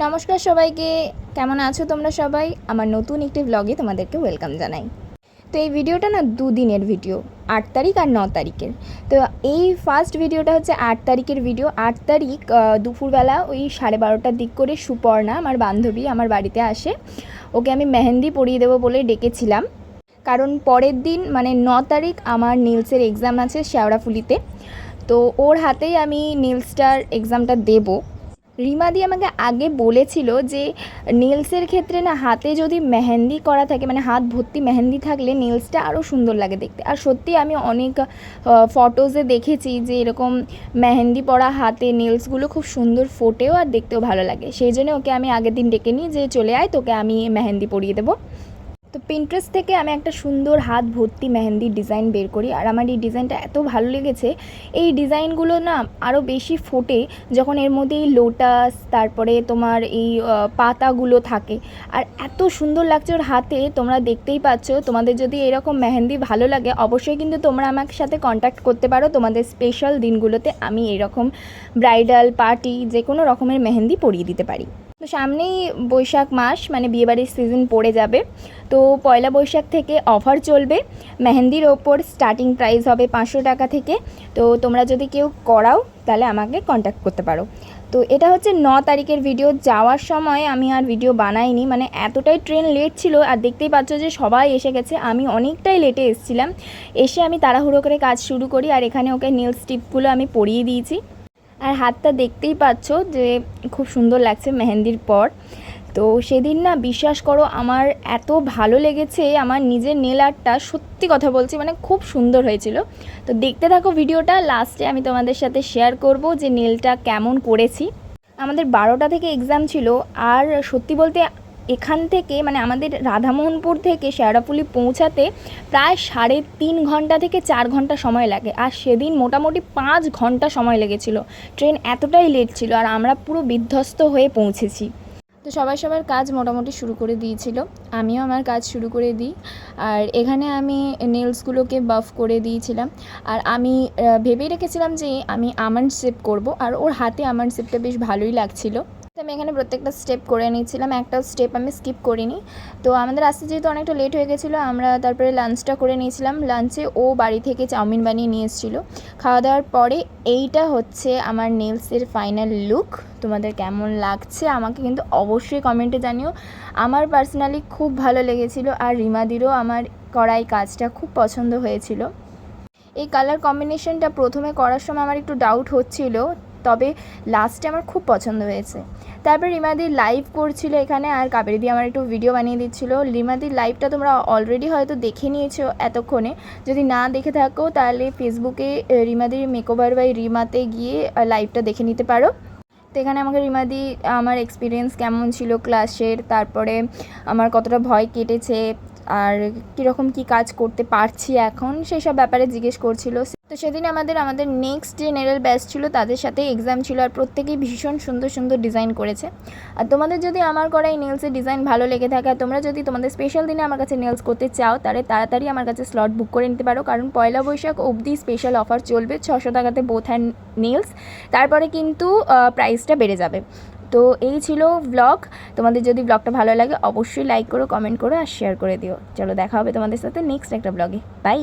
নমস্কার সবাইকে, কেমন আছো তোমরা সবাই? আমার নতুন একটি ব্লগে তোমাদেরকে ওয়েলকাম জানাই। তো এই ভিডিওটা না দুদিনের ভিডিও, 8 তারিখ আর 9 তারিখের। তো এই ফার্স্ট ভিডিওটা হচ্ছে 8 তারিখের ভিডিও। 8 তারিখ দুপুরবেলা ওই 12:30টার দিক করে সুপর্ণা আমার বান্ধবী আমার বাড়িতে আসে। ওকে আমি মেহেন্দি পরিয়ে দেবো বলে ডেকেছিলাম, কারণ পরের দিন মানে 9 তারিখ আমার নেলসের এক্সাম আছে শেওড়াফুলিতে। তো ওর হাতেই আমি নেলসটার এক্সামটা দেবো। রিমাদি আমাকে আগে বলেছিল যে নেলসের ক্ষেত্রে না হাতে যদি মেহেন্দি করা থাকে, মানে হাত ভর্তি মেহেন্দি থাকলে নেলসটা আরও সুন্দর লাগে দেখতে। আর সত্যি আমি অনেক ফটোজে দেখেছি যে এরকম মেহেন্দি পরা হাতে নেলসগুলো খুব সুন্দর ফোটেও আর দেখতেও ভালো লাগে। সেই জন্য ওকে আমি আগের দিন ডেকে নিই যে চলে আয়, তোকে আমি মেহেন্দি পরিয়ে দেবো। তো পিন্টারেস্ট থেকে আমি একটা সুন্দর হাত ভর্তি মেহেন্দির ডিজাইন বের করি, আর আমার এই ডিজাইনটা এত ভালো লেগেছে। এই ডিজাইনগুলো না আরও বেশি ফোটে যখন এর মধ্যে এই লোটাস, তারপরে তোমার এই পাতাগুলো থাকে, আর এত সুন্দর লাগছে ওর হাতে। তোমরা দেখতেই পাচ্ছ। তোমাদের যদি এরকম মেহেন্দি ভালো লাগে অবশ্যই কিন্তু তোমরা আমার সাথে কন্ট্যাক্ট করতে পারো। তোমাদের স্পেশাল দিনগুলোতে আমি এরকম ব্রাইডাল পার্টি যে কোনো রকমের মেহেন্দি পরিয়ে দিতে পারি। তো সামনেই বৈশাখ মাস, মানে বিয়েবাড়ির সিজন পড়ে যাবে। তো পয়লা বৈশাখ থেকে অফার চলবে মেহেন্দির ওপর। স্টার্টিং প্রাইস হবে 500 টাকা থেকে। তো তোমরা যদি কেউ করাও তাহলে আমাকে কন্ট্যাক্ট করতে পারো। তো এটা হচ্ছে 9 তারিখের ভিডিও। যাওয়ার সময় আমি আর ভিডিও বানাইনি, মানে এতটাই ট্রেন লেট ছিল। আর দেখতেই পাচ্ছ যে সবাই এসে গেছে, আমি অনেকটাই লেটে এসেছিলাম। এসে আমি তাড়াহুড়ো করে কাজ শুরু করি, আর এখানে ওকে নেল স্টিপগুলো আমি পরিয়ে দিয়েছি। আর হাতটা দেখতেই পাচ্ছ যে খুব সুন্দর লাগছে মেহেন্দির পর। তো সেদিন না বিশ্বাস করো আমার এত ভালো লেগেছে, আমার নিজের নেল আর্টটা, সত্যি কথা বলছি, মানে খুব সুন্দর হয়েছিল। তো দেখতে থাকো ভিডিওটা, লাস্টে আমি তোমাদের সাথে শেয়ার করব যে নেলটা কেমন করেছি। আমাদের 12টা থেকে এক্সাম ছিল, আর সত্যি বলতে এখান থেকে মানে আমাদের রাধামোহনপুর থেকে শেওড়াফুলি পৌঁছাতে প্রায় 3.5 ঘন্টা থেকে 4 ঘন্টা সময় লাগে। আর সেদিন মোটামুটি 5 ঘন্টা সময় লেগেছিল। ট্রেন এতটাই লেট ছিল, আর আমরা পুরো বিধ্বস্ত হয়ে পৌঁছেছি। তো সবাই সবার কাজ মোটামুটি শুরু করে দিয়েছিল, আমিও আমার কাজ শুরু করে দিই। আর এখানে আমি নেলসগুলোকে বাফ করে দিয়েছিলাম। আর আমি ভেবেই রেখেছিলাম যে আমি আমন্ড শেপ করব, আর ওর হাতে আমন্ড শেপটা বেশ ভালোই লাগছিলো। তো আমি এখানে প্রত্যেকটা স্টেপ করে নিয়েছিলাম, একটা স্টেপ আমি স্কিপ করিনি। তো আমাদের আসতে যেহেতু অনেকটা লেট হয়ে গেছিলো, আমরা তারপরে লাঞ্চটা করে নিয়েছিলাম। লাঞ্চে ও বাড়ি থেকে চাউমিন বানিয়ে নিয়ে এসেছিলো। খাওয়া দাওয়ার পরে এইটা হচ্ছে আমার নেলসের ফাইনাল লুক। তোমাদের কেমন লাগছে আমাকে কিন্তু অবশ্যই কমেন্টে জানিও। আমার পার্সোনালি খুব ভালো লেগেছিলো, আর রিমাদিরও আমার করা এই কাজটা খুব পছন্দ হয়েছিল। এই কালার কম্বিনেশনটা প্রথমে করার সময় আমার একটু ডাউট হচ্ছিল, তবে লাস্টে আমার খুব পছন্দ হয়েছে। তারপর রিমাদি লাইভ করছিল এখানে, আর কাবেরী দিয়ে আমার একটু ভিডিও বানিয়ে দিচ্ছিলো। রিমাদির লাইভটা তোমরা অলরেডি হয়তো দেখে নিয়েছো এতক্ষণে। যদি না দেখে থাকো তাহলে ফেসবুকে রিমাদির মেকওভার বাই রিমাতে গিয়ে লাইভটা দেখে নিতে পারো। তো এখানে আমাকে রিমাদি আমার এক্সপিরিয়েন্স কেমন ছিল ক্লাসের, তারপরে আমার কতটা ভয় কেটেছে, আর কীরকম কী কাজ করতে পারছি এখন, সেই সব ব্যাপারে জিজ্ঞেস করছিল। তো সেদিন আমাদের নেক্সট যে নেলের ব্যাচ ছিল তাদের সাথে এক্সাম ছিল, আর প্রত্যেকেই ভীষণ সুন্দর সুন্দর ডিজাইন করেছে। আর তোমাদের যদি আমার করা এই নেলসের ডিজাইন ভালো লেগে থাকে, আর তোমরা যদি তোমাদের স্পেশাল দিনে আমার কাছে নেলস করতে চাও, তাহলে তাড়াতাড়ি আমার কাছে স্লট বুক করে নিতে পারো, কারণ পয়লা বৈশাখ অবধি স্পেশাল অফার চলবে 600 টাকাতে বোথ হ্যান্ড নেলস। তারপরে কিন্তু প্রাইসটা বেড়ে যাবে। তো এই ছিল ব্লগ। তোমাদের যদি ব্লগটা ভালো লাগে অবশ্যই লাইক করো, কমেন্ট করো, আর শেয়ার করে দিও। চলো দেখা হবে তোমাদের সাথে নেক্সট একটা ব্লগে। বাই।